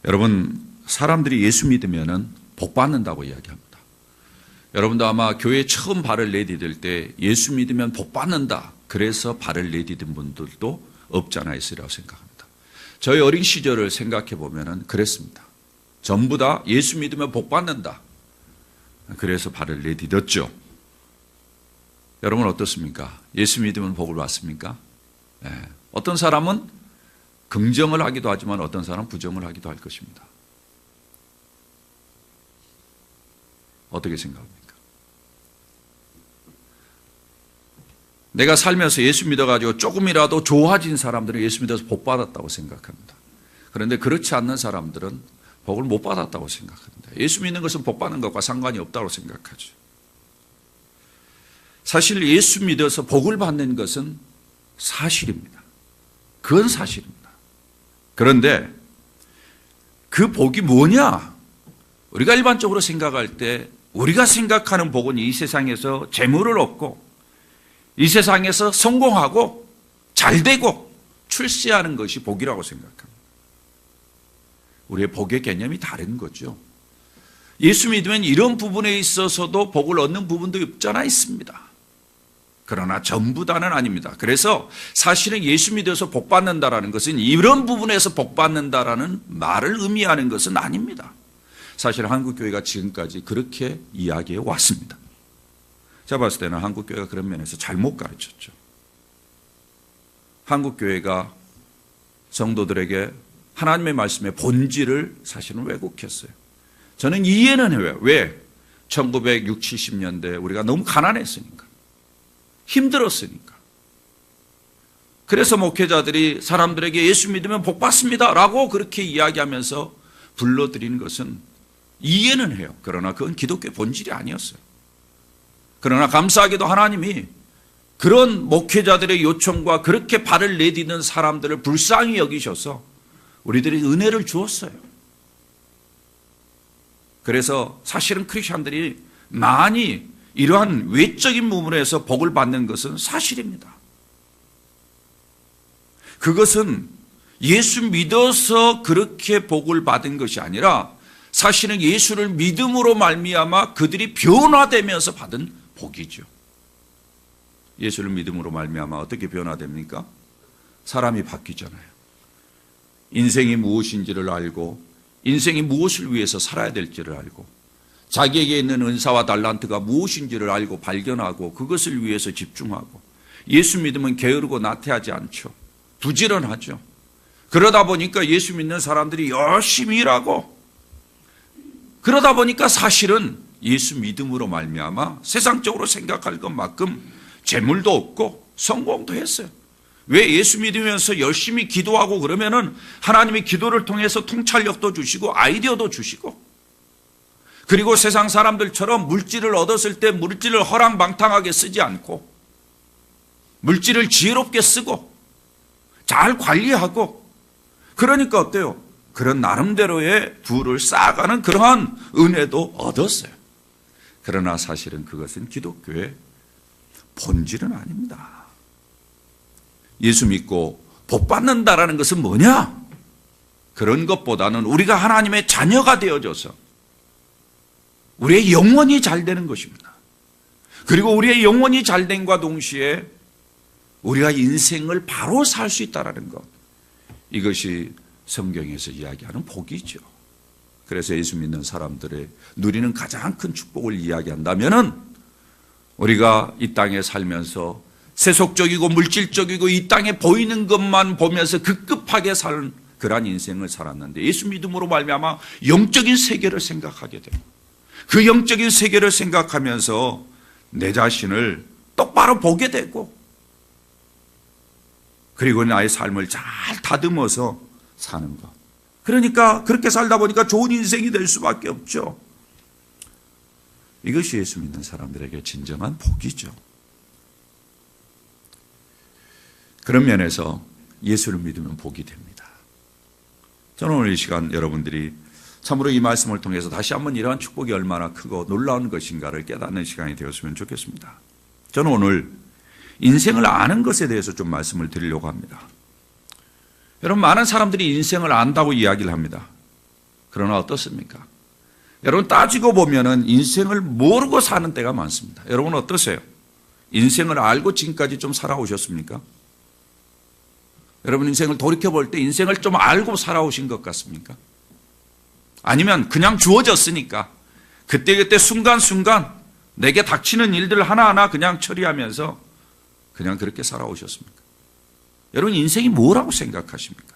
여러분, 사람들이 예수 믿으면 복 받는다고 이야기합니다. 여러분도 아마 교회에 처음 발을 내디딜 때 예수 믿으면 복 받는다, 그래서 발을 내디딘 분들도 없지 않아 있으리라고 생각합니다. 저희 어린 시절을 생각해 보면 그랬습니다. 전부 다 예수 믿으면 복 받는다, 그래서 발을 내디뎠죠. 여러분 어떻습니까? 예수 믿으면 복을 받습니까? 네. 어떤 사람은 긍정을 하기도 하지만 어떤 사람은 부정을 하기도 할 것입니다. 어떻게 생각합니까? 내가 살면서 예수 믿어가지고 조금이라도 좋아진 사람들은 예수 믿어서 복 받았다고 생각합니다. 그런데 그렇지 않는 사람들은 복을 못 받았다고 생각합니다. 예수 믿는 것은 복 받는 것과 상관이 없다고 생각하죠. 사실 예수 믿어서 복을 받는 것은 사실입니다. 그건 사실입니다. 그런데 그 복이 뭐냐? 우리가 일반적으로 생각할 때 우리가 생각하는 복은 이 세상에서 재물을 얻고 이 세상에서 성공하고 잘되고 출세하는 것이 복이라고 생각합니다. 우리의 복의 개념이 다른 거죠. 예수 믿으면 이런 부분에 있어서도 복을 얻는 부분도 없지 않아 있습니다. 그러나 전부 다는 아닙니다. 그래서 사실은 예수 믿어서 복 받는다라는 것은 이런 부분에서 복 받는다라는 말을 의미하는 것은 아닙니다. 사실 한국교회가 지금까지 그렇게 이야기해 왔습니다. 제가 봤을 때는 한국교회가 그런 면에서 잘못 가르쳤죠. 한국교회가 성도들에게 하나님의 말씀의 본질을 사실은 왜곡했어요. 저는 이해는 해요. 왜? 1960, 70년대 우리가 너무 가난했으니까. 힘들었으니까. 그래서 목회자들이 사람들에게 예수 믿으면 복 받습니다 라고 그렇게 이야기하면서 불러들이는 것은 이해는 해요. 그러나 그건 기독교의 본질이 아니었어요. 그러나 감사하게도 하나님이 그런 목회자들의 요청과 그렇게 발을 내디는 사람들을 불쌍히 여기셔서 우리들이 은혜를 주었어요. 그래서 사실은 크리스천들이 많이 이러한 외적인 부분에서 복을 받는 것은 사실입니다. 그것은 예수 믿어서 그렇게 복을 받은 것이 아니라 사실은 예수를 믿음으로 말미암아 그들이 변화되면서 받은 복이죠. 예수를 믿음으로 말미암아 어떻게 변화됩니까? 사람이 바뀌잖아요. 인생이 무엇인지를 알고 인생이 무엇을 위해서 살아야 될지를 알고 자기에게 있는 은사와 달란트가 무엇인지를 알고 발견하고 그것을 위해서 집중하고 예수 믿으면 게으르고 나태하지 않죠. 부지런하죠. 그러다 보니까 예수 믿는 사람들이 열심히 일하고 그러다 보니까 사실은 예수 믿음으로 말미암아 세상적으로 생각할 것만큼 재물도 없고 성공도 했어요. 왜? 예수 믿으면서 열심히 기도하고 그러면은 하나님이 기도를 통해서 통찰력도 주시고 아이디어도 주시고 그리고 세상 사람들처럼 물질을 얻었을 때 물질을 허랑방탕하게 쓰지 않고 물질을 지혜롭게 쓰고 잘 관리하고 그러니까 어때요? 그런 나름대로의 부를 쌓아가는 그러한 은혜도 얻었어요. 그러나 사실은 그것은 기독교의 본질은 아닙니다. 예수 믿고 복 받는다라는 것은 뭐냐? 그런 것보다는 우리가 하나님의 자녀가 되어져서 우리의 영혼이 잘 되는 것입니다. 그리고 우리의 영혼이 잘 됨과 동시에 우리가 인생을 바로 살 수 있다는 것, 이것이 성경에서 이야기하는 복이죠. 그래서 예수 믿는 사람들의 누리는 가장 큰 축복을 이야기한다면은 우리가 이 땅에 살면서 세속적이고 물질적이고 이 땅에 보이는 것만 보면서 급급하게 사는 그러한 인생을 살았는데 예수 믿음으로 말미암아 영적인 세계를 생각하게 되고 그 영적인 세계를 생각하면서 내 자신을 똑바로 보게 되고 그리고 나의 삶을 잘 다듬어서 사는 것. 그러니까 그렇게 살다 보니까 좋은 인생이 될 수밖에 없죠. 이것이 예수 믿는 사람들에게 진정한 복이죠. 그런 면에서 예수를 믿으면 복이 됩니다. 저는 오늘 이 시간 여러분들이 참으로 이 말씀을 통해서 다시 한번 이러한 축복이 얼마나 크고 놀라운 것인가를 깨닫는 시간이 되었으면 좋겠습니다. 저는 오늘 인생을 아는 것에 대해서 좀 말씀을 드리려고 합니다. 여러분, 많은 사람들이 인생을 안다고 이야기를 합니다. 그러나 어떻습니까? 여러분 따지고 보면은 인생을 모르고 사는 때가 많습니다. 여러분 어떠세요? 인생을 알고 지금까지 좀 살아오셨습니까? 여러분 인생을 돌이켜볼 때 인생을 좀 알고 살아오신 것 같습니까? 아니면 그냥 주어졌으니까 그때그때 순간순간 내게 닥치는 일들 하나하나 그냥 처리하면서 그냥 그렇게 살아오셨습니까? 여러분 인생이 뭐라고 생각하십니까?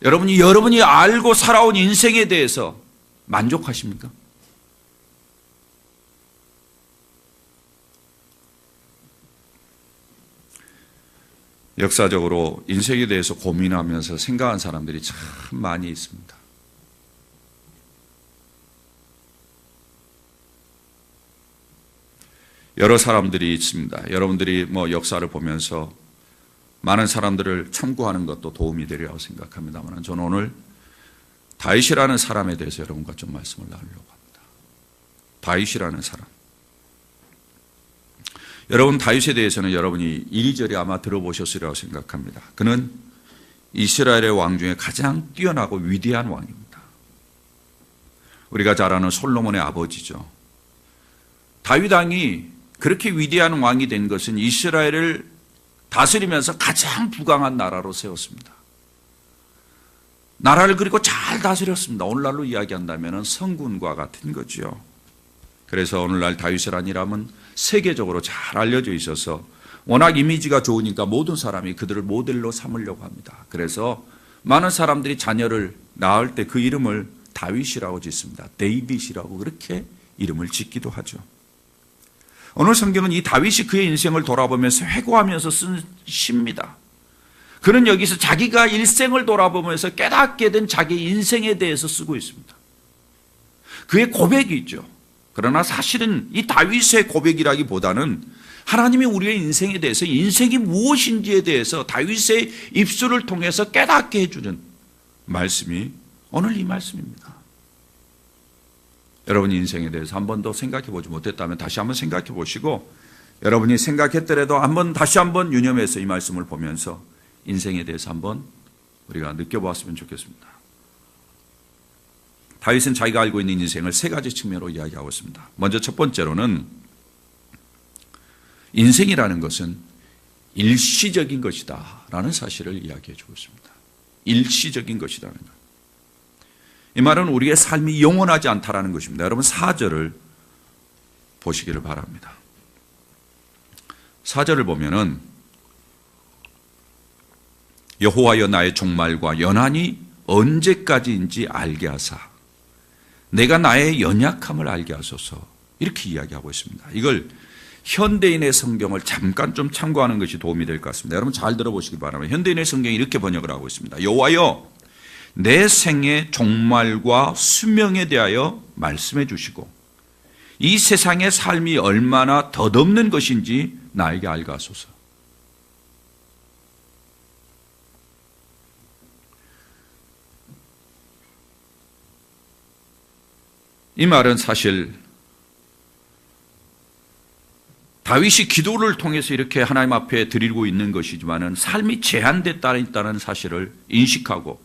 여러분이 알고 살아온 인생에 대해서 만족하십니까? 역사적으로 인생에 대해서 고민하면서 생각한 사람들이 참 많이 있습니다. 여러 사람들이 있습니다. 여러분들이 역사를 보면서 많은 사람들을 참고하는 것도 도움이 되리라고 생각합니다만 저는 오늘 다윗이라는 사람에 대해서 여러분과 좀 말씀을 나누려고 합니다. 다윗이라는 사람. 여러분 다윗에 대해서는 여러분이 이리저리 아마 들어보셨으리라고 생각합니다. 그는 이스라엘의 왕 중에 가장 뛰어나고 위대한 왕입니다. 우리가 잘 아는 솔로몬의 아버지죠. 다윗 왕이 그렇게 위대한 왕이 된 것은 이스라엘을 다스리면서 가장 부강한 나라로 세웠습니다. 나라를 그리고 잘 다스렸습니다. 오늘날로 이야기한다면 성군과 같은 거죠. 그래서 오늘날 다윗이라는 이름은 세계적으로 잘 알려져 있어서 워낙 이미지가 좋으니까 모든 사람이 그들을 모델로 삼으려고 합니다. 그래서 많은 사람들이 자녀를 낳을 때 그 이름을 다윗이라고 짓습니다. 데이빗이라고 그렇게 이름을 짓기도 하죠. 오늘 성경은 이 다윗이 그의 인생을 돌아보면서 회고하면서 쓴 시입니다. 그는 여기서 자기가 일생을 돌아보면서 깨닫게 된 자기 인생에 대해서 쓰고 있습니다. 그의 고백이죠. 그러나 사실은 이 다윗의 고백이라기보다는 하나님이 우리의 인생에 대해서 인생이 무엇인지에 대해서 다윗의 입술을 통해서 깨닫게 해주는 말씀이 오늘 이 말씀입니다. 여러분 인생에 대해서 한 번도 생각해 보지 못했다면 다시 한번 생각해 보시고 여러분이 생각했더라도 다시 한번 유념해서 이 말씀을 보면서 인생에 대해서 한번 우리가 느껴보았으면 좋겠습니다. 다윗은 자기가 알고 있는 인생을 세 가지 측면으로 이야기하고 있습니다. 먼저 첫 번째로는 인생이라는 것은 일시적인 것이다 라는 사실을 이야기해 주고 있습니다. 일시적인 것이라는 것. 이 말은 우리의 삶이 영원하지 않다라는 것입니다. 여러분 4절을 보시기를 바랍니다. 4절을 보면은 여호와여 나의 종말과 연한이 언제까지인지 알게 하사 내가 나의 연약함을 알게 하소서 이렇게 이야기하고 있습니다. 이걸 현대인의 성경을 잠깐 좀 참고하는 것이 도움이 될 것 같습니다. 여러분 잘 들어보시기 바랍니다. 현대인의 성경이 이렇게 번역을 하고 있습니다. 여호와여 내 생의 종말과 수명에 대하여 말씀해 주시고 이 세상의 삶이 얼마나 덧없는 것인지 나에게 알게 하소서. 이 말은 사실 다윗이 기도를 통해서 이렇게 하나님 앞에 드리고 있는 것이지만은 삶이 제한됐다는 사실을 인식하고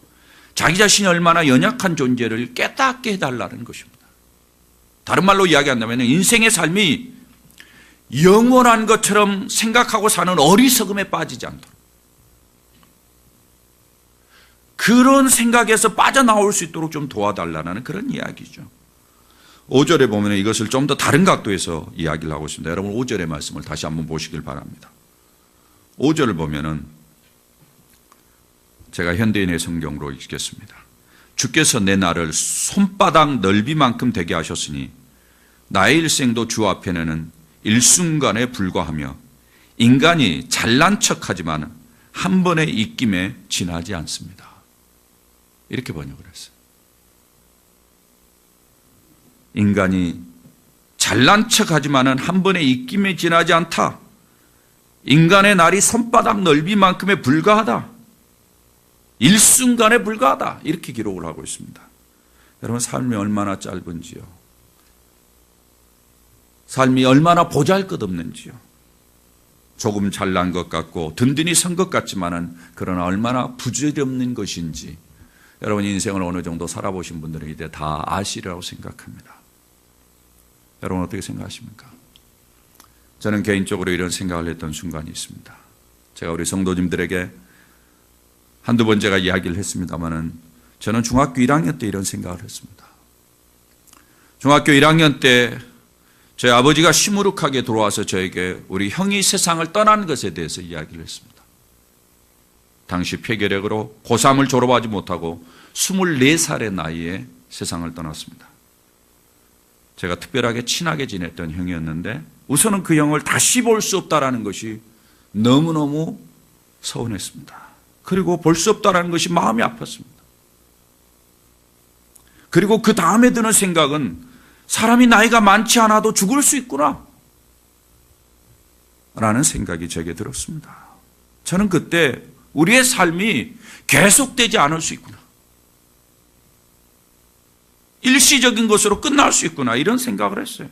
자기 자신이 얼마나 연약한 존재를 깨닫게 해달라는 것입니다. 다른 말로 이야기한다면 인생의 삶이 영원한 것처럼 생각하고 사는 어리석음에 빠지지 않도록 그런 생각에서 빠져나올 수 있도록 좀 도와달라는 그런 이야기죠. 5절에 보면 이것을 좀 더 다른 각도에서 이야기를 하고 있습니다. 여러분 5절의 말씀을 다시 한번 보시길 바랍니다. 5절을 보면은 제가 현대인의 성경으로 읽겠습니다. 주께서 내 날을 손바닥 넓이만큼 되게 하셨으니 나의 일생도 주 앞에는 일순간에 불과하며 인간이 잘난 척하지만 한 번의 입김에 지나지 않습니다. 이렇게 번역을 했어요. 인간이 잘난 척하지만 한 번의 입김에 지나지 않다. 인간의 날이 손바닥 넓이만큼에 불과하다. 일순간에 불과하다. 이렇게 기록을 하고 있습니다. 여러분 삶이 얼마나 짧은지요. 삶이 얼마나 보잘것없는지요. 조금 잘난 것 같고 든든히 선 것 같지만은 그러나 얼마나 부질없는 것인지 여러분 인생을 어느 정도 살아보신 분들은 이제 다 아시리라고 생각합니다. 여러분 어떻게 생각하십니까? 저는 개인적으로 이런 생각을 했던 순간이 있습니다. 제가 우리 성도님들에게 한두 번 제가 이야기를 했습니다마는 저는 중학교 1학년 때 이런 생각을 했습니다. 중학교 1학년 때 저희 아버지가 시무룩하게 들어와서 저에게 우리 형이 세상을 떠난 것에 대해서 이야기를 했습니다. 당시 폐결핵으로 고3을 졸업하지 못하고 24살의 나이에 세상을 떠났습니다. 제가 특별하게 친하게 지냈던 형이었는데 우선은 그 형을 다시 볼 수 없다는 것이 너무너무 서운했습니다. 그리고 볼 수 없다는 것이 마음이 아팠습니다. 그리고 그 다음에 드는 생각은 사람이 나이가 많지 않아도 죽을 수 있구나 라는 생각이 제게 들었습니다. 저는 그때 우리의 삶이 계속되지 않을 수 있구나, 일시적인 것으로 끝날 수 있구나, 이런 생각을 했어요.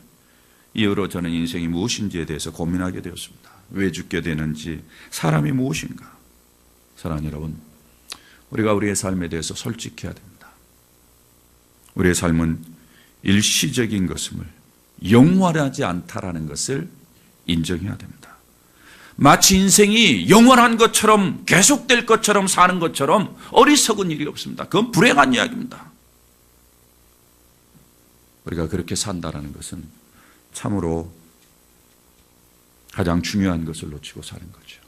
이후로 저는 인생이 무엇인지에 대해서 고민하게 되었습니다. 왜 죽게 되는지, 사람이 무엇인가. 사랑하는 여러분, 우리가 우리의 삶에 대해서 솔직해야 됩니다. 우리의 삶은 일시적인 것임을, 영원하지 않다라는 것을 인정해야 됩니다. 마치 인생이 영원한 것처럼 계속될 것처럼 사는 것처럼 어리석은 일이 없습니다. 그건 불행한 이야기입니다. 우리가 그렇게 산다라는 것은 참으로 가장 중요한 것을 놓치고 사는 거죠.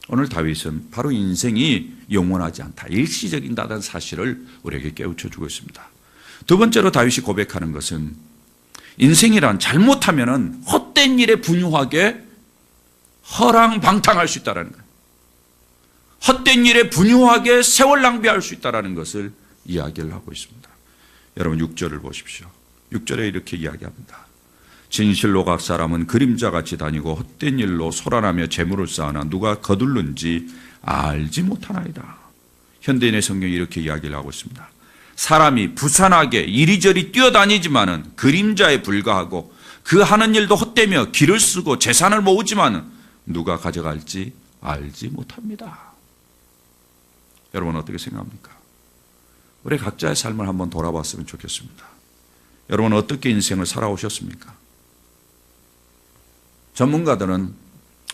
오늘 다윗은 바로 인생이 영원하지 않다, 일시적이다는 사실을 우리에게 깨우쳐 주고 있습니다. 두 번째로 다윗이 고백하는 것은 인생이란 잘못하면 헛된 일에 분유하게 허랑방탕할 수 있다는 거예요. 헛된 일에 분유하게 세월 낭비할 수 있다는 것을 이야기를 하고 있습니다. 여러분 6절을 보십시오. 6절에 이렇게 이야기합니다. 진실로 각 사람은 그림자같이 다니고 헛된 일로 소란하며 재물을 쌓으나 누가 거둘는지 알지 못하나이다. 현대인의 성경이 이렇게 이야기를 하고 있습니다. 사람이 부산하게 이리저리 뛰어다니지만은 그림자에 불과하고 그 하는 일도 헛되며 길을 쓰고 재산을 모으지만은 누가 가져갈지 알지 못합니다. 여러분 어떻게 생각합니까? 우리 각자의 삶을 한번 돌아봤으면 좋겠습니다. 여러분 어떻게 인생을 살아오셨습니까? 전문가들은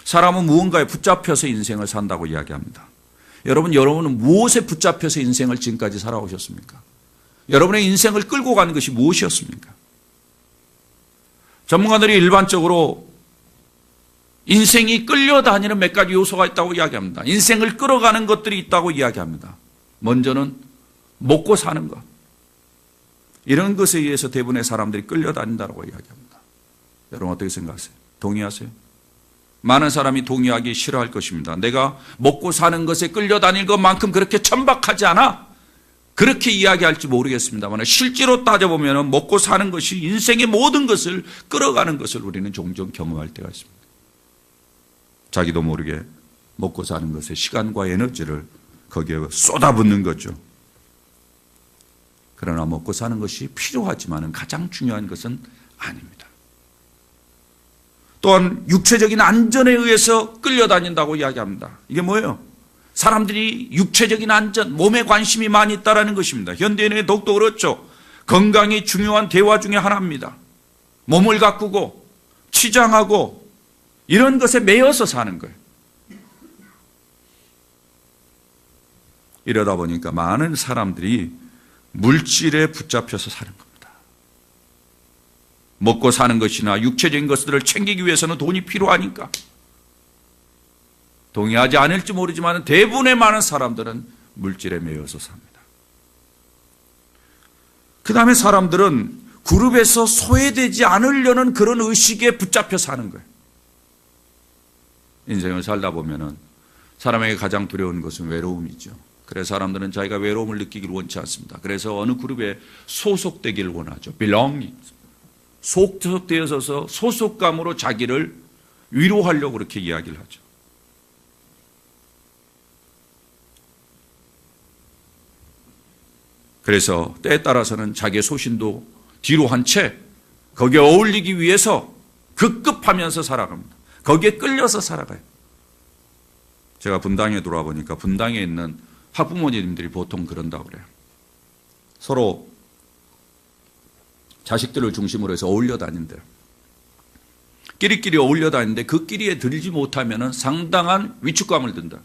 사람은 무언가에 붙잡혀서 인생을 산다고 이야기합니다. 여러분은 무엇에 붙잡혀서 인생을 지금까지 살아오셨습니까? 여러분의 인생을 끌고 가는 것이 무엇이었습니까? 전문가들이 일반적으로 인생이 끌려다니는 몇 가지 요소가 있다고 이야기합니다. 인생을 끌어가는 것들이 있다고 이야기합니다. 먼저는 먹고 사는 것. 이런 것에 의해서 대부분의 사람들이 끌려다닌다고 이야기합니다. 여러분 어떻게 생각하세요? 동의하세요? 많은 사람이 동의하기 싫어할 것입니다. 내가 먹고 사는 것에 끌려다닐 것만큼 그렇게 천박하지 않아? 그렇게 이야기할지 모르겠습니다만 실제로 따져보면 먹고 사는 것이 인생의 모든 것을 끌어가는 것을 우리는 종종 경험할 때가 있습니다. 자기도 모르게 먹고 사는 것에 시간과 에너지를 거기에 쏟아붓는 거죠. 그러나 먹고 사는 것이 필요하지만 가장 중요한 것은 아닙니다. 또한 육체적인 안전에 의해서 끌려다닌다고 이야기합니다. 이게 뭐예요? 사람들이 육체적인 안전, 몸에 관심이 많이 있다는 것입니다. 현대인의 더욱더 그렇죠. 건강이 중요한 대화 중에 하나입니다. 몸을 가꾸고 치장하고 이런 것에 매여서 사는 거예요. 이러다 보니까 많은 사람들이 물질에 붙잡혀서 사는 겁니다. 먹고 사는 것이나 육체적인 것들을 챙기기 위해서는 돈이 필요하니까. 동의하지 않을지 모르지만 대부분의 많은 사람들은 물질에 매여서 삽니다. 그 다음에 사람들은 그룹에서 소외되지 않으려는 그런 의식에 붙잡혀 사는 거예요. 인생을 살다 보면은 사람에게 가장 두려운 것은 외로움이죠. 그래서 사람들은 자기가 외로움을 느끼기를 원치 않습니다. 그래서 어느 그룹에 소속되기를 원하죠. belonging. 소속되어서 소속감으로 자기를 위로하려고 그렇게 이야기를 하죠. 그래서 때에 따라서는 자기의 소신도 뒤로 한 채 거기에 어울리기 위해서 급급하면서 살아갑니다. 거기에 끌려서 살아가요. 제가 분당에 돌아보니까 분당에 있는 학부모님들이 보통 그런다고 그래요. 서로 자식들을 중심으로 해서 어울려 다닌대요. 끼리끼리 어울려 다니는데 그 끼리에 들지 못하면 상당한 위축감을 든다.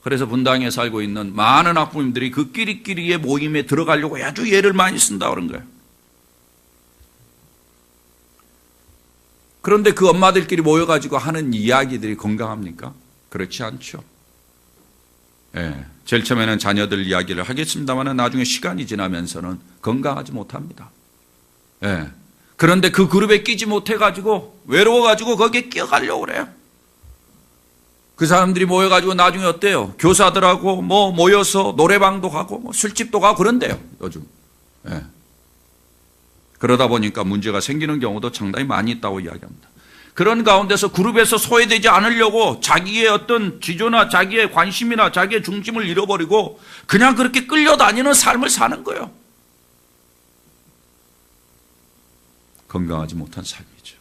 그래서 분당에 살고 있는 많은 학부모님들이 그 끼리끼리의 모임에 들어가려고 아주 애를 많이 쓴다 그런 거예요. 그런데 그 엄마들끼리 모여가지고 하는 이야기들이 건강합니까? 그렇지 않죠. 예, 제일 처음에는 자녀들 이야기를 하겠습니다만 나중에 시간이 지나면서는 건강하지 못합니다. 예, 그런데 그 그룹에 끼지 못해가지고 외로워가지고 거기에 끼어가려고 그래요. 그 사람들이 모여가지고 나중에 어때요? 교사들하고 모여서 노래방도 가고 술집도 가고 그런데요, 요즘. 예. 그러다 보니까 문제가 생기는 경우도 상당히 많이 있다고 이야기합니다. 그런 가운데서 그룹에서 소외되지 않으려고 자기의 어떤 지조나 자기의 관심이나 자기의 중심을 잃어버리고 그냥 그렇게 끌려다니는 삶을 사는 거예요. 건강하지 못한 삶이죠.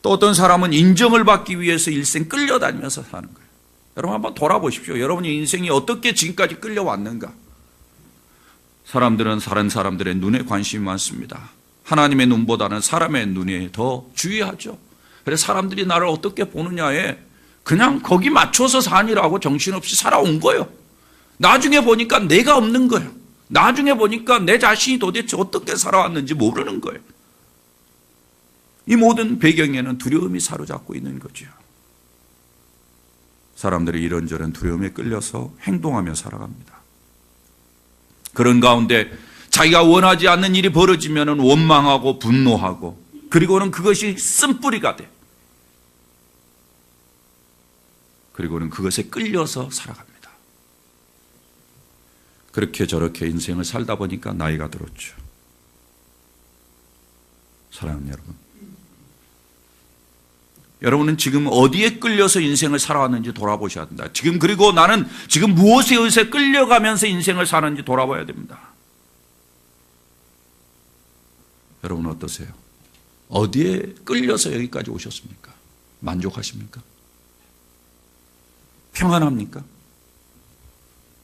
또 어떤 사람은 인정을 받기 위해서 일생 끌려다니면서 사는 거예요. 여러분 한번 돌아보십시오. 여러분의 인생이 어떻게 지금까지 끌려왔는가? 사람들은 다른 사람들의 눈에 관심이 많습니다. 하나님의 눈보다는 사람의 눈에 더 주의하죠. 그래서 사람들이 나를 어떻게 보느냐에 그냥 거기 맞춰서 사니라고 정신없이 살아온 거예요. 나중에 보니까 내가 없는 거예요. 나중에 보니까 내 자신이 도대체 어떻게 살아왔는지 모르는 거예요. 이 모든 배경에는 두려움이 사로잡고 있는 거죠. 사람들이 이런저런 두려움에 끌려서 행동하며 살아갑니다. 그런 가운데 자기가 원하지 않는 일이 벌어지면 원망하고 분노하고 그리고는 그것이 쓴뿌리가 돼. 그리고는 그것에 끌려서 살아갑니다. 그렇게 저렇게 인생을 살다 보니까 나이가 들었죠. 사랑하는 여러분, 여러분은 지금 어디에 끌려서 인생을 살아왔는지 돌아보셔야 된다. 지금 그리고 나는 지금 무엇에 의해 끌려가면서 인생을 사는지 돌아봐야 됩니다. 여러분 어떠세요? 어디에 끌려서 여기까지 오셨습니까? 만족하십니까? 평안합니까?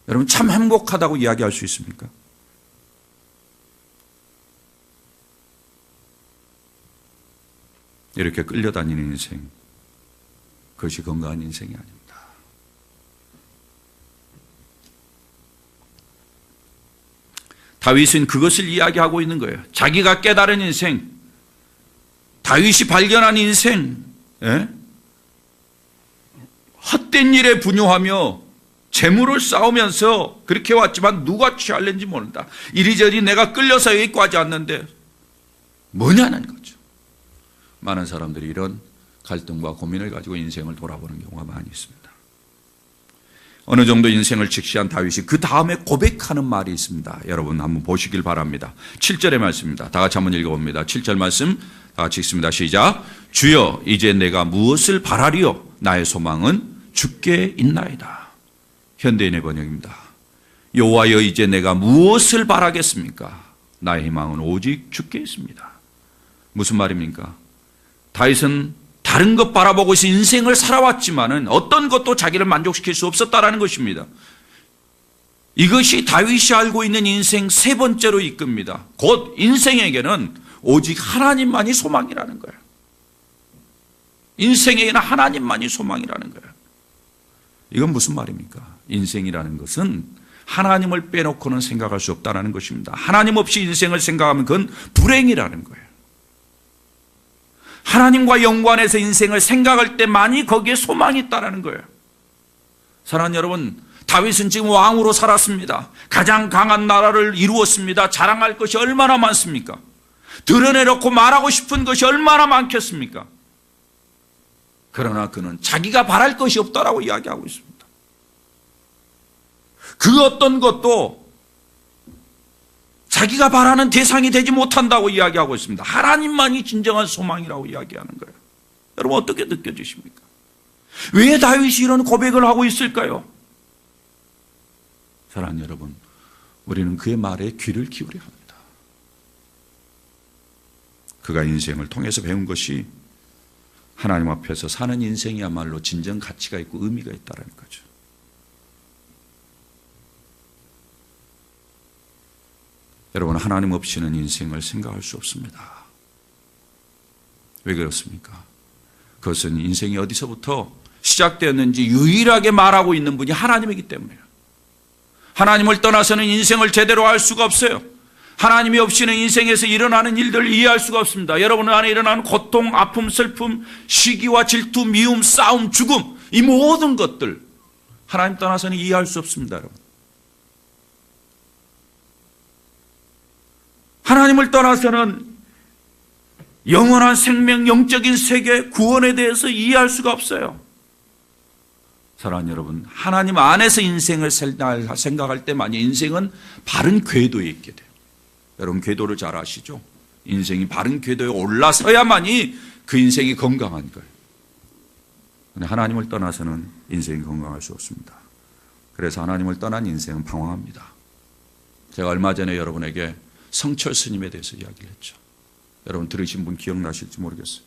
여러분 참 행복하다고 이야기할 수 있습니까? 이렇게 끌려다니는 인생, 그것이 건강한 인생이 아닙니다. 다윗은 그것을 이야기하고 있는 거예요. 자기가 깨달은 인생, 다윗이 발견한 인생, 헛된 일에 분유하며 재물을 쌓으면서 그렇게 왔지만 누가 취할는지 모른다. 이리저리 내가 끌려서 여기까지 왔는데 뭐냐는 거죠. 많은 사람들이 이런 갈등과 고민을 가지고 인생을 돌아보는 경우가 많이 있습니다. 어느 정도 인생을 직시한 다윗이 그 다음에 고백하는 말이 있습니다. 여러분 한번 보시길 바랍니다. 7절의 말씀입니다. 다 같이 한번 읽어봅니다. 7절 말씀 다 같이 읽습니다. 시작. 주여 이제 내가 무엇을 바라리요? 나의 소망은 주께 있나이다. 현대인의 번역입니다. 여호와여 이제 내가 무엇을 바라겠습니까? 나의 희망은 오직 주께 있습니다. 무슨 말입니까? 다윗은 다른 것 바라보고서 인생을 살아왔지만은 어떤 것도 자기를 만족시킬 수 없었다라는 것입니다. 이것이 다윗이 알고 있는 인생 세 번째로 이끕니다. 곧 인생에게는 오직 하나님만이 소망이라는 거예요. 인생에게는 하나님만이 소망이라는 거예요. 이건 무슨 말입니까? 인생이라는 것은 하나님을 빼놓고는 생각할 수 없다는 것입니다. 하나님 없이 인생을 생각하면 그건 불행이라는 거예요. 하나님과 연관해서 인생을 생각할 때만이 거기에 소망이 있다는 거예요. 사랑하는 여러분, 다윗은 지금 왕으로 살았습니다. 가장 강한 나라를 이루었습니다. 자랑할 것이 얼마나 많습니까? 드러내놓고 말하고 싶은 것이 얼마나 많겠습니까? 그러나 그는 자기가 바랄 것이 없다라고 이야기하고 있습니다. 그 어떤 것도 자기가 바라는 대상이 되지 못한다고 이야기하고 있습니다. 하나님만이 진정한 소망이라고 이야기하는 거예요. 여러분 어떻게 느껴지십니까? 왜 다윗이 이런 고백을 하고 있을까요? 사랑하는 여러분, 우리는 그의 말에 귀를 기울여야 합니다. 그가 인생을 통해서 배운 것이 하나님 앞에서 사는 인생이야말로 진정 가치가 있고 의미가 있다는 거죠. 여러분, 하나님 없이는 인생을 생각할 수 없습니다. 왜 그렇습니까? 그것은 인생이 어디서부터 시작되었는지 유일하게 말하고 있는 분이 하나님이기 때문이에요. 하나님을 떠나서는 인생을 제대로 알 수가 없어요. 하나님이 없이는 인생에서 일어나는 일들을 이해할 수가 없습니다. 여러분 안에 일어나는 고통, 아픔, 슬픔, 시기와 질투, 미움, 싸움, 죽음, 이 모든 것들 하나님 떠나서는 이해할 수 없습니다. 여러분. 하나님을 떠나서는 영원한 생명, 영적인 세계, 구원에 대해서 이해할 수가 없어요. 사랑하는 여러분, 하나님 안에서 인생을 생각할 때만이 인생은 바른 궤도에 있게 돼요. 여러분, 궤도를 잘 아시죠? 인생이 바른 궤도에 올라서야만이 그 인생이 건강한 거예요. 그런데 하나님을 떠나서는 인생이 건강할 수 없습니다. 그래서 하나님을 떠난 인생은 방황합니다. 제가 얼마 전에 여러분에게 성철 스님에 대해서 이야기를 했죠. 여러분 들으신 분 기억나실지 모르겠어요.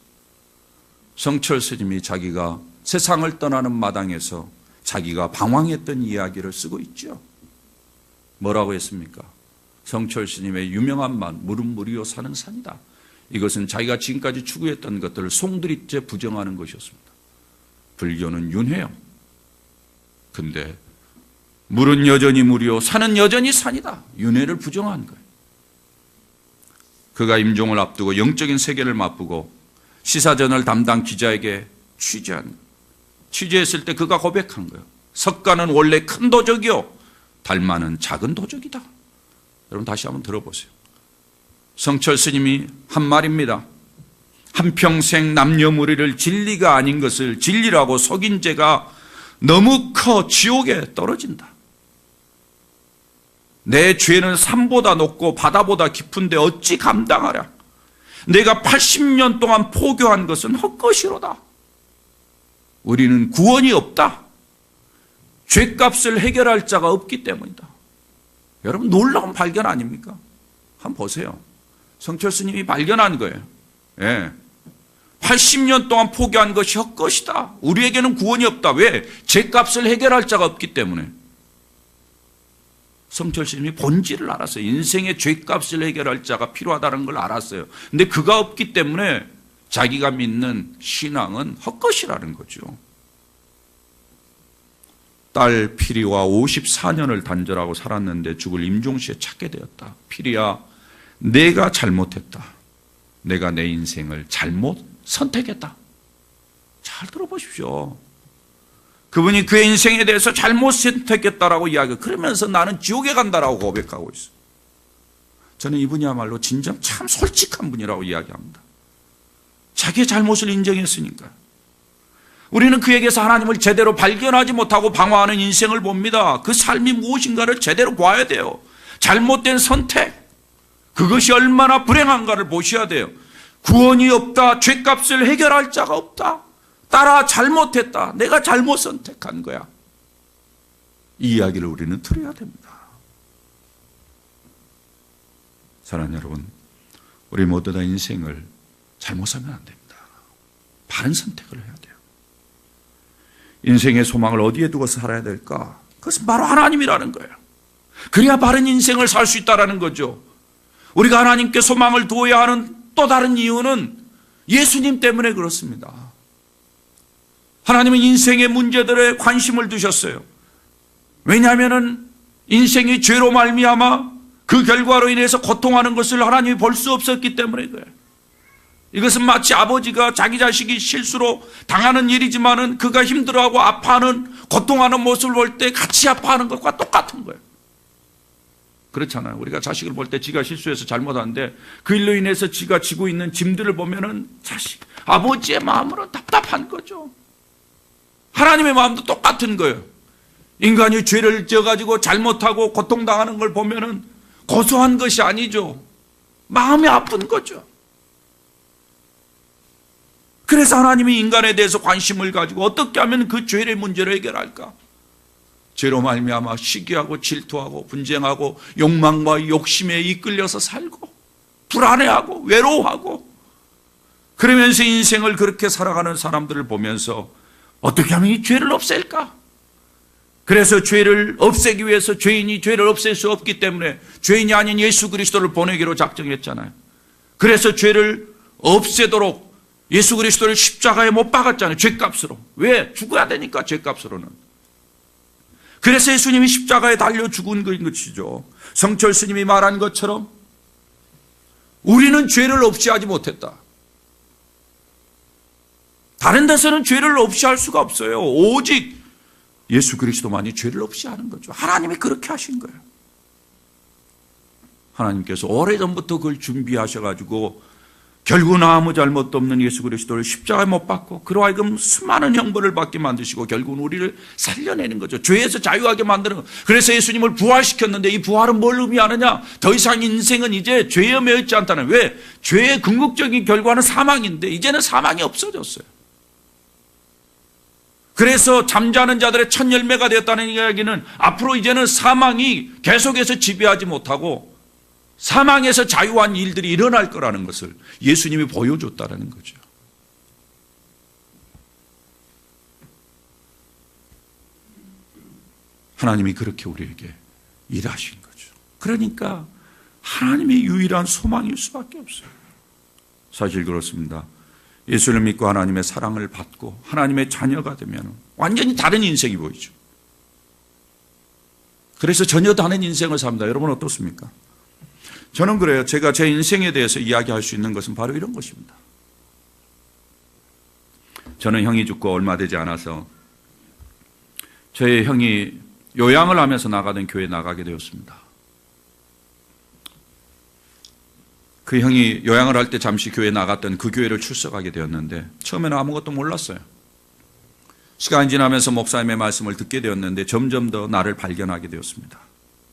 성철 스님이 자기가 세상을 떠나는 마당에서 자기가 방황했던 이야기를 쓰고 있죠. 뭐라고 했습니까? 성철 스님의 유명한 말, 물은 물이요 산은 산이다. 이것은 자기가 지금까지 추구했던 것들을 송두리째 부정하는 것이었습니다. 불교는 윤회요. 근데 물은 여전히 물이요 산은 여전히 산이다. 윤회를 부정한 거예요. 그가 임종을 앞두고 영적인 세계를 맛보고 시사저널 담당 기자에게 취재했을 때 그가 고백한 거예요. 석가는 원래 큰 도적이요 달마는 작은 도적이다. 여러분 다시 한번 들어보세요. 성철 스님이 한 말입니다. 한평생 남녀무리를 진리가 아닌 것을 진리라고 속인 죄가 너무 커 지옥에 떨어진다. 내 죄는 산보다 높고 바다보다 깊은데 어찌 감당하랴. 내가 80년 동안 포교한 것은 헛것이로다. 우리는 구원이 없다. 죄값을 해결할 자가 없기 때문이다. 여러분 놀라운 발견 아닙니까? 한번 보세요. 성철 스님이 발견한 거예요. 예. 80년 동안 포기한 것이 헛것이다. 우리에게는 구원이 없다. 왜? 죄값을 해결할 자가 없기 때문에. 성철 스님이 본질을 알았어요. 인생의 죄값을 해결할 자가 필요하다는 걸 알았어요. 근데 그가 없기 때문에 자기가 믿는 신앙은 헛것이라는 거죠. 딸 피리와 54년을 단절하고 살았는데 죽을 임종시에 찾게 되었다. 피리야, 내가 잘못했다. 내가 내 인생을 잘못 선택했다. 잘 들어보십시오. 그분이 그의 인생에 대해서 잘못 선택했다라고 이야기해요. 그러면서 나는 지옥에 간다라고 고백하고 있어요. 저는 이분이야말로 진정 참 솔직한 분이라고 이야기합니다. 자기의 잘못을 인정했으니까. 우리는 그에게서 하나님을 제대로 발견하지 못하고 방황하는 인생을 봅니다. 그 삶이 무엇인가를 제대로 봐야 돼요. 잘못된 선택, 그것이 얼마나 불행한가를 보셔야 돼요. 구원이 없다. 죄값을 해결할 자가 없다. 따라 잘못했다. 내가 잘못 선택한 거야. 이 이야기를 우리는 들어야 됩니다. 사랑하는 여러분, 우리 모두 다 인생을 잘못 살면 안 됩니다. 바른 선택을 해야 돼요. 인생의 소망을 어디에 두고 살아야 될까? 그것은 바로 하나님이라는 거예요. 그래야 바른 인생을 살 수 있다는 거죠. 우리가 하나님께 소망을 두어야 하는 또 다른 이유는 예수님 때문에 그렇습니다. 하나님은 인생의 문제들에 관심을 두셨어요. 왜냐하면 인생이 죄로 말미암아 그 결과로 인해서 고통하는 것을 하나님이 볼 수 없었기 때문에 그래요. 이것은 마치 아버지가 자기 자식이 실수로 당하는 일이지만은 그가 힘들어하고 아파하는, 고통하는 모습을 볼 때 같이 아파하는 것과 똑같은 거예요. 그렇잖아요. 우리가 자식을 볼 때 지가 실수해서 잘못하는데 그 일로 인해서 지가 지고 있는 짐들을 보면은 아버지의 마음으로 답답한 거죠. 하나님의 마음도 똑같은 거예요. 인간이 죄를 지어가지고 잘못하고 고통당하는 걸 보면은 고소한 것이 아니죠. 마음이 아픈 거죠. 그래서 하나님이 인간에 대해서 관심을 가지고 어떻게 하면 그 죄의 문제를 해결할까? 죄로 말미암아 시기하고 질투하고 분쟁하고 욕망과 욕심에 이끌려서 살고 불안해하고 외로워하고 그러면서 인생을 그렇게 살아가는 사람들을 보면서 어떻게 하면 이 죄를 없앨까? 그래서 죄를 없애기 위해서 죄인이 죄를 없앨 수 없기 때문에 죄인이 아닌 예수 그리스도를 보내기로 작정했잖아요. 그래서 죄를 없애도록 예수 그리스도를 십자가에 못 박았잖아요. 죄값으로. 왜? 죽어야 되니까, 죄값으로는. 그래서 예수님이 십자가에 달려 죽은 것이죠. 성철 스님이 말한 것처럼 우리는 죄를 없이 하지 못했다. 다른 데서는 죄를 없이 할 수가 없어요. 오직 예수 그리스도만이 죄를 없이 하는 거죠. 하나님이 그렇게 하신 거예요. 하나님께서 오래전부터 그걸 준비하셔가지고 결국은 아무 잘못도 없는 예수 그리스도를 십자가에 못 박고 그로 하여금 수많은 형벌을 받게 만드시고 결국은 우리를 살려내는 거죠. 죄에서 자유하게 만드는 거예요. 그래서 예수님을 부활시켰는데 이 부활은 뭘 의미하느냐? 더 이상 인생은 이제 죄에 매여 있지 않다는. 왜? 죄의 궁극적인 결과는 사망인데 이제는 사망이 없어졌어요. 그래서 잠자는 자들의 첫 열매가 되었다는 이야기는 앞으로 이제는 사망이 계속해서 지배하지 못하고 사망에서 자유한 일들이 일어날 거라는 것을 예수님이 보여줬다는 거죠. 하나님이 그렇게 우리에게 일하신 거죠. 그러니까 하나님의 유일한 소망일 수밖에 없어요. 사실 그렇습니다. 예수를 믿고 하나님의 사랑을 받고 하나님의 자녀가 되면 완전히 다른 인생이 보이죠. 그래서 전혀 다른 인생을 삽니다. 여러분 어떻습니까? 저는 그래요. 제가 제 인생에 대해서 이야기할 수 있는 것은 바로 이런 것입니다. 저는 형이 죽고 얼마 되지 않아서 저희 형이 요양을 하면서 나가던 교회에 나가게 되었습니다. 그 형이 요양을 할 때 잠시 교회에 나갔던 그 교회를 출석하게 되었는데 처음에는 아무것도 몰랐어요. 시간이 지나면서 목사님의 말씀을 듣게 되었는데 점점 더 나를 발견하게 되었습니다.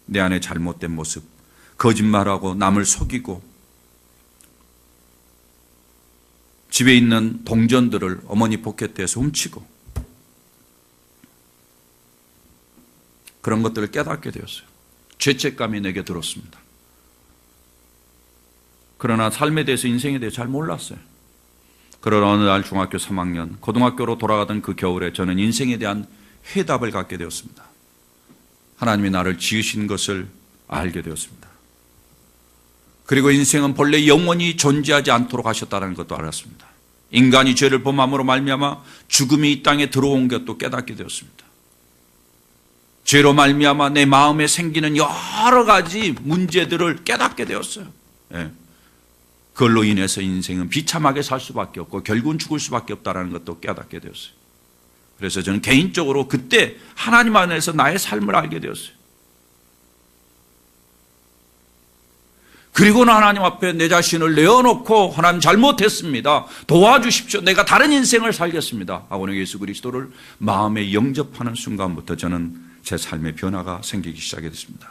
내 안에 잘못된 모습, 거짓말하고 남을 속이고 집에 있는 동전들을 어머니 포켓에서 훔치고 그런 것들을 깨닫게 되었어요. 죄책감이 내게 들었습니다. 그러나 삶에 대해서 인생에 대해서 잘 몰랐어요. 그러나 어느 날 중학교 3학년 고등학교로 돌아가던 그 겨울에 저는 인생에 대한 해답을 갖게 되었습니다. 하나님이 나를 지으신 것을 알게 되었습니다. 그리고 인생은 본래 영원히 존재하지 않도록 하셨다는 것도 알았습니다. 인간이 죄를 범함으로 말미암아 죽음이 이 땅에 들어온 것도 깨닫게 되었습니다. 죄로 말미암아 내 마음에 생기는 여러 가지 문제들을 깨닫게 되었어요. 그걸로 인해서 인생은 비참하게 살 수밖에 없고 결국은 죽을 수밖에 없다는 것도 깨닫게 되었어요. 그래서 저는 개인적으로 그때 하나님 안에서 나의 삶을 알게 되었어요. 그리고는 하나님 앞에 내 자신을 내어놓고 하나님 잘못했습니다. 도와주십시오. 내가 다른 인생을 살겠습니다. 하고는 예수 그리스도를 마음에 영접하는 순간부터 저는 제 삶의 변화가 생기기 시작했습니다.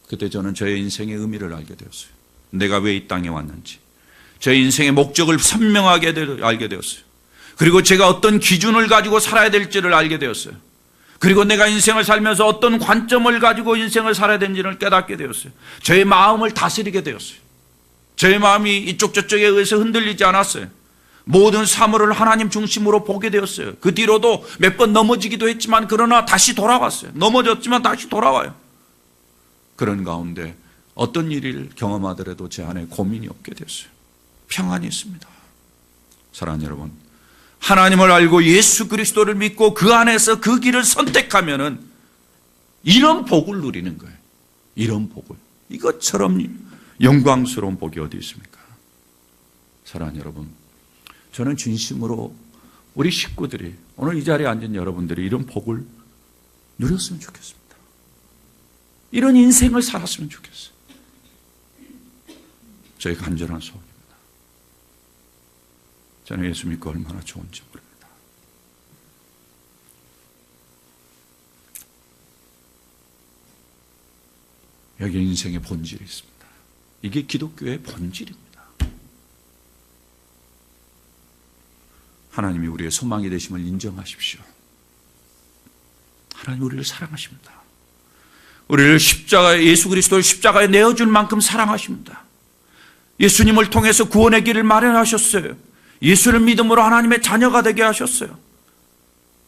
그때 저는 저의 인생의 의미를 알게 되었어요. 내가 왜 이 땅에 왔는지, 제 인생의 목적을 선명하게 알게 되었어요. 그리고 제가 어떤 기준을 가지고 살아야 될지를 알게 되었어요. 그리고 내가 인생을 살면서 어떤 관점을 가지고 인생을 살아야 되는지를 깨닫게 되었어요. 저의 마음을 다스리게 되었어요. 저의 마음이 이쪽 저쪽에 의해서 흔들리지 않았어요. 모든 사물을 하나님 중심으로 보게 되었어요. 그 뒤로도 몇 번 넘어지기도 했지만 그러나 다시 돌아왔어요. 넘어졌지만 다시 돌아와요. 그런 가운데 어떤 일을 경험하더라도 제 안에 고민이 없게 됐어요. 평안이 있습니다. 사랑하는 여러분, 하나님을 알고 예수 그리스도를 믿고 그 안에서 그 길을 선택하면은 이런 복을 누리는 거예요. 이런 복을. 이것처럼 영광스러운 복이 어디 있습니까? 사랑하는 여러분, 저는 진심으로 우리 식구들이 오늘 이 자리에 앉은 여러분들이 이런 복을 누렸으면 좋겠습니다. 이런 인생을 살았으면 좋겠어요. 저희 간절한 소원입니다. 저는 예수 믿고 얼마나 좋은지 모릅니다. 여기 인생의 본질이 있습니다. 이게 기독교의 본질입니다. 하나님이 우리의 소망이 되심을 인정하십시오. 하나님 우리를 사랑하십니다. 우리를 십자가에, 예수 그리스도를 십자가에 내어줄 만큼 사랑하십니다. 예수님을 통해서 구원의 길을 마련하셨어요. 예수를 믿음으로 하나님의 자녀가 되게 하셨어요.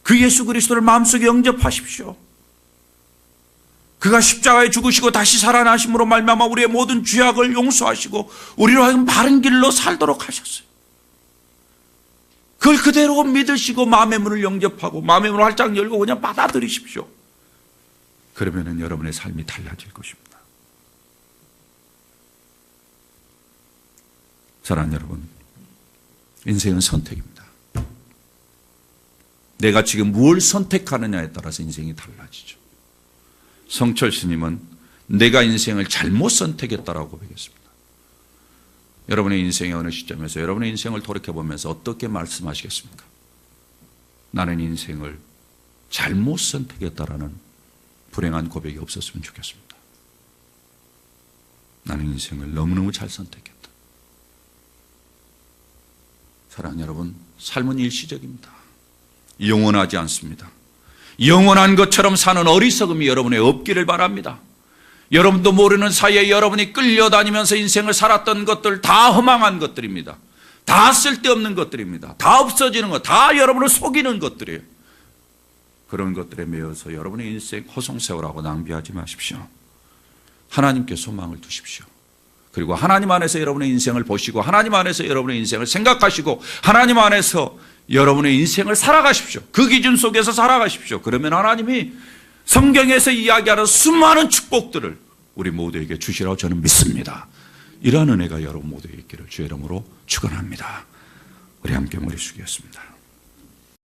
그 예수 그리스도를 마음속에 영접하십시오. 그가 십자가에 죽으시고 다시 살아나심으로 말미암아 우리의 모든 죄악을 용서하시고 우리로 하여금 바른 길로 살도록 하셨어요. 그걸 그대로 믿으시고 마음의 문을 영접하고 마음의 문을 활짝 열고 그냥 받아들이십시오. 그러면 여러분의 삶이 달라질 것입니다. 사랑하는 여러분, 인생은 선택입니다. 내가 지금 무엇을 선택하느냐에 따라서 인생이 달라지죠. 성철 스님은 내가 인생을 잘못 선택했다라고 고백했습니다. 여러분의 인생의 어느 시점에서 여러분의 인생을 돌이켜보면서 어떻게 말씀하시겠습니까? 나는 인생을 잘못 선택했다라는 불행한 고백이 없었으면 좋겠습니다. 나는 인생을 너무너무 잘 선택했다. 사랑하는 여러분, 삶은 일시적입니다. 영원하지 않습니다. 영원한 것처럼 사는 어리석음이 여러분의 없기를 바랍니다. 여러분도 모르는 사이에 여러분이 끌려다니면서 인생을 살았던 것들 다 허망한 것들입니다. 다 쓸데없는 것들입니다. 다 없어지는 것, 다 여러분을 속이는 것들이에요. 그런 것들에 매여서 여러분의 인생 허송세월하고 낭비하지 마십시오. 하나님께 소망을 두십시오. 그리고 하나님 안에서 여러분의 인생을 보시고 하나님 안에서 여러분의 인생을 생각하시고 하나님 안에서 여러분의 인생을 살아가십시오. 그 기준 속에서 살아가십시오. 그러면 하나님이 성경에서 이야기하는 수많은 축복들을 우리 모두에게 주시라고 저는 믿습니다. 이러한 은혜가 여러분 모두에게 있기를 주의 이름으로 축원합니다. 우리 함께 머리 숙이겠습니다.